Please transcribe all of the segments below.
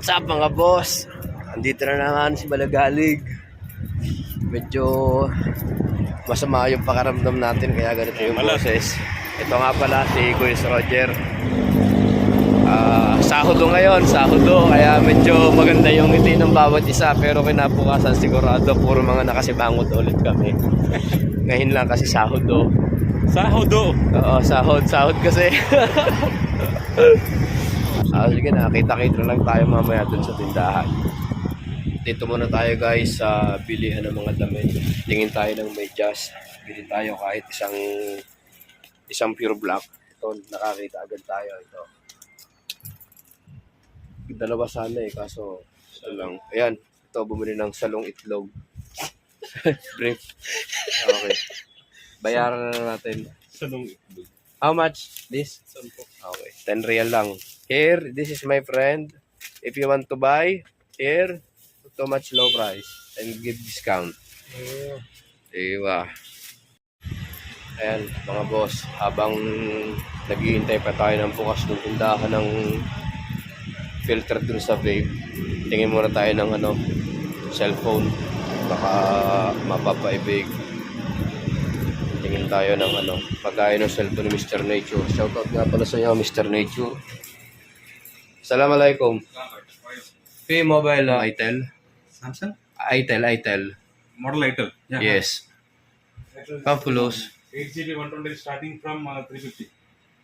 What's up mga boss? Andito na naman si Balagalig. Medyo masama yung pakaramdam natin kaya ganito yung boses. Ito nga pala si Kuya Roger. Sahudo ngayon, sahudo. Kaya medyo maganda yung ngiti ng bawat isa. Pero kinabukasan sigurado puro mga nakasibangot ulit kami. Ngayon lang kasi sahudo. Sahudo? Oo, sahod kasi. Sige na, kita-kita lang tayo mamaya dun sa tindahan. Dito muna tayo guys sa bilihan ng mga damit. Tingin tayo ng medyas. Bili tayo kahit isang pure black. Ito, nakakita agad tayo. Ito. Dalawa sana kaso ito lang. Ayan, ito bumili ng salong itlog. Brief. Okay. Bayaran na natin. Salong itlog. How much? This? Okay, 10 real lang. Here, this is my friend. If you want to buy, here, too much low price and give discount. Diba? Ayan, mga boss, habang naghihintay pa tayo ng bukas ng tindahan ng filter dun sa vape, tingin muna tayo ng cellphone. Baka mapapaibig. Tingin tayo ng pagkain ng cellphone ni Mr. Nature. Shoutout nga pala sa inyo, Mr. Nature. Assalamualaikum. P Mobile Itel. Samsung? Itel. Model Itel. Yeah. Yes. Papulos. 8GB 128 starting from 350.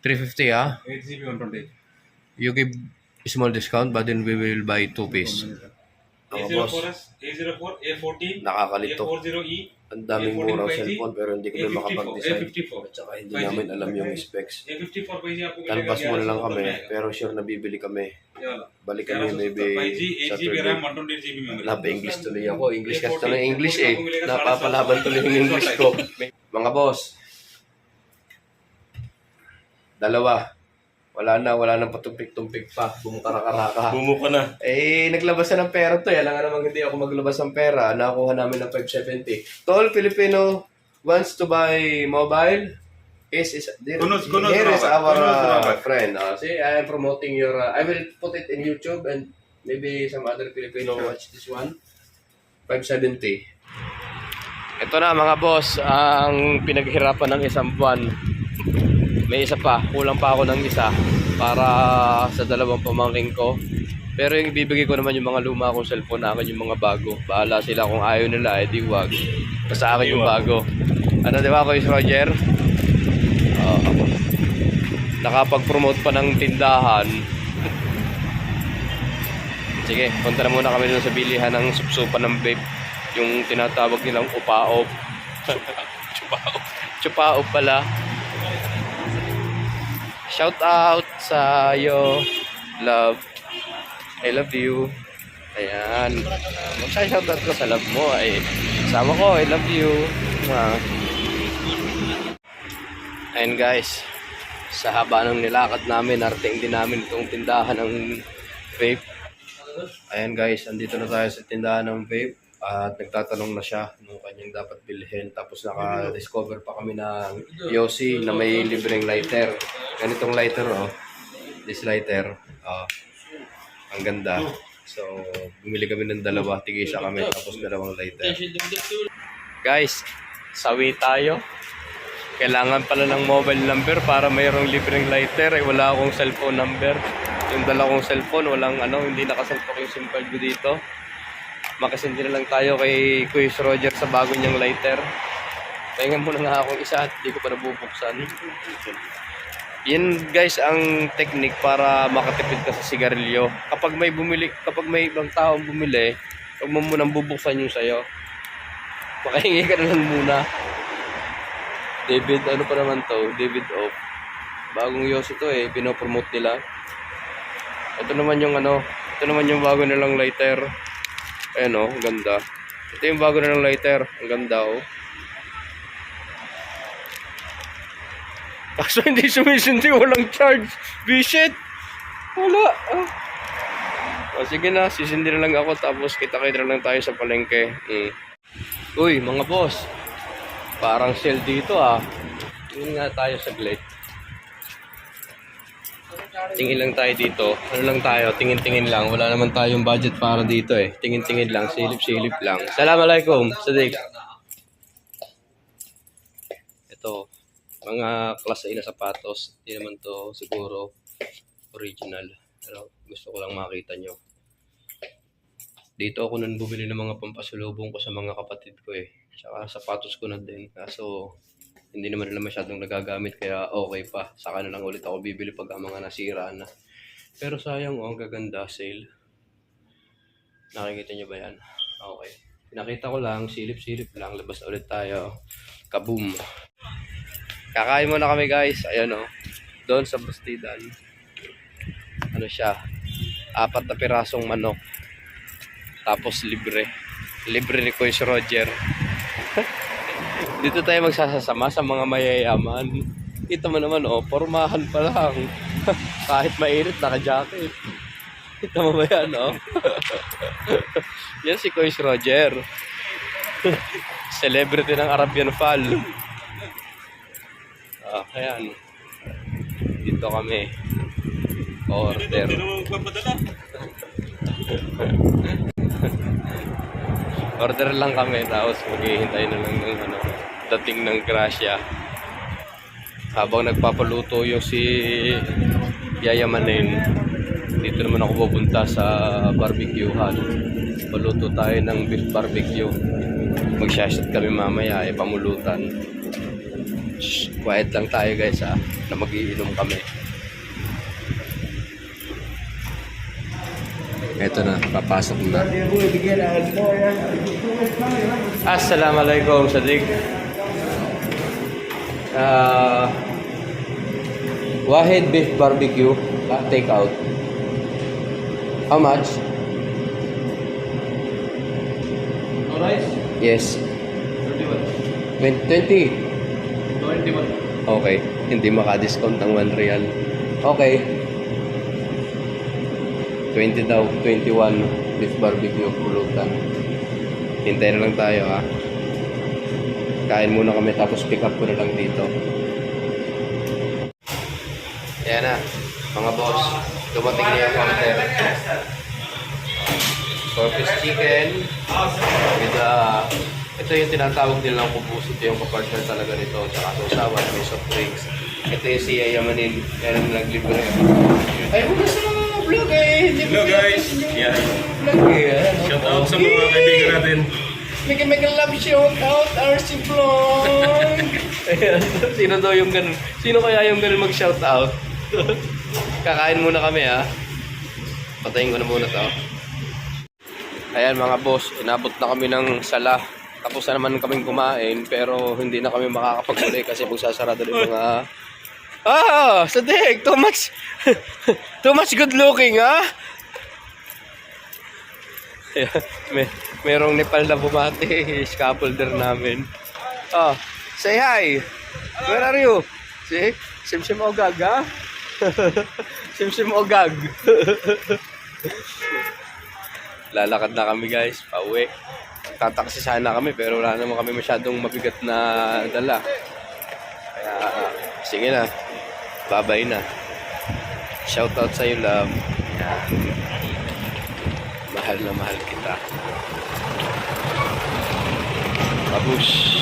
350 8GB 128. You give small discount but then we will buy 2 piece. A04S, A04, A14, Nakakalito. A40E, Ang daming murang cellphone pero hindi kami makapag-design. A54. At saka hindi namin alam yung specs. A54 5G आपको Canvas muna lang kami pero sure na bibili kami. Balik kami maybe 5G, 8GB RAM, 128GB memory. Napa-English tuloy ako. English kasi tuloy English Napapalaban tuloy yung English ko. Mga boss. Dalawa. Wala nang patumpik-tumpik pa. Bumukaraka-raka. Bumuka na. Naglabas na ng pera to. Alam nga naman hindi ako maglabas ng pera. Nakuha namin ng 570. To all Filipino wants to buy mobile, here is our friend. See, I am promoting your... I will put it in YouTube and maybe some other Filipino watch this one. 570. Ito na mga boss, ang pinaghirapan ng isang buwan. May isa pa, kulang pa ako ng isa para sa dalawang pamangking ko. Pero yung ibibigay ko naman yung mga luma kong cellphone, akin yung mga bago. Bahala sila kung ayaw nila, di wag. Basta akin yung bago. Di ba Kuya Roger? Nakapag-promote pa ng tindahan. Sige, punta na muna kami dun sa bilihan ng supsupan ng vape. Yung tinatawag nilang upaop. Chupaop pala. Shout out sa iyo, love. I love you. Ayan. Shout out ko sa love mo. Sama ko, I love you. Ayan guys. Sa haba ng nilakad namin, narating din namin itong tindahan ng vape. Ayan guys, andito na tayo sa tindahan ng vape. At nagtatanong na siya ng kanyang dapat bilhin. Tapos naka-discover pa kami ng Yossi na may libreng lighter. Ganitong lighter This lighter. Ang ganda. So, bumili kami ng dalawa. Tigisa kami tapos dalawang lighter. Guys, sawi tayo. Kailangan pala ng mobile number para mayroong libreng lighter. Wala akong cellphone number. Yung dala kong cellphone, walang hindi nakasalpak yung SIM card ko dito. Makasindi na lang tayo kay Kuya Roger sa bago niyang lighter. Pahingan muna nga akong isa at hindi ko pa nabubuksan. Yan guys ang technique para makatipid ka sa sigarilyo. Kapag may ibang taong bumili, huwag mo munang bubuksan yung sayo. Makahingi ka na lang muna. David, pa naman to? David Oak. Bagong Yossi to pinopromote nila. Ito naman yung bago nilang lighter. Ayan ang ganda. Ito yung bago na ng lighter. Ang ganda Kaso hindi sumisindi, walang charge. Bisit. Wala. Sige na, sisindi na lang ako. Tapos kita-kita na lang tayo sa palengke. Uy, mga boss. Parang sale dito Tingin nga tayo saglit. tingin lang tayo dito. Ano lang tayo, tingin-tingin lang. Wala naman tayong budget para dito eh. Tingin-tingin lang, silip-silip lang. Assalamualaikum, Sadiq. Ito, mga class A na sapatos. Hindi naman to siguro original. Pero gusto ko lang makita nyo. Dito ako nun bumili ng mga pampasulubong ko sa mga kapatid ko eh. Tsaka sapatos ko na din. Kaso hindi naman nila masyadong nagagamit kaya okay pa. Saka na lang ulit ako bibili pag ang mga nasira na. Pero sayang ang gaganda sale. Nakikita nyo ba yan? Okay. Pinakita ko lang, silip-silip lang. Labas na ulit tayo. Kaboom. Kakain muna kami guys. Ayan o. Doon sa Bastidan. Ano siya? 4 na pirasong manok. Tapos libre. Libre ni Coach Roger. Dito tayo magsasasama sa mga mayayaman. Kita mo naman, oh, pormahan pa lang. Kahit mainit, naka-jacket. Kita mo ba yan, oh? Yan si Coach Roger. Celebrity ng Arabian Fall. Ayan. Dito kami. Order. Order lang kami, tapos maghihintay na lang ng dating ng grasya. Habang nagpapaluto yung si Yayamanin, dito naman ako pupunta sa barbecuehan. Paluto tayo ng beef barbecue. Mag-shashot kami mamaya, pamulutan. Shh, quiet lang tayo guys na mag-iinom kami. Ito na, papasok na. Assalamualaikum, Sadiq. Wahid beef barbecue, take out. How much? No rice? Yes. 21. 20. 21. Okay, hindi maka-discount ng 1 real. Okay. 20 daw, 21 beef barbecue pulutan. Hintayin na lang tayo ha. Kain muna kami tapos pick up ko na lang dito. Ayan na, mga boss. Dumating na yung order. 4-piece chicken with ito yung tinatawag nilang kubuso. Ito yung kapartner talaga nito. Tsaka sausawan, may soft drinks. Ito yung si Yayamanin. Yan ang naglibre. Ay, bukas na mga vlog eh. Hello guys. Yeah. Vlog eh. Shout out sa mga kaibigan natin. Make a love shout out, RC Vlog. Ayan. Sino daw yung ganun? Sino kaya yung ganun mag-shout out? Kakain muna kami ha. Patayin ko na muna to. Ayan mga boss, inabot na kami ng sala. Tapos na naman kaming kumain pero hindi na kami makakapag-uli kasi magsasarado din mga... Sadiq! Too much good looking, ha? Merong Nepal na bumati, scaffolder namin. Say hi! Where are you? See? Simsim Ogag, ha? Simsim Ogag. Lalakad na kami guys, pauwi. Tataksi sana kami pero wala naman kami masyadong mabigat na dala. Kaya sige na, babay na. Shoutout sa iyo, love. Yan. Mahal na mahal kita. Babush.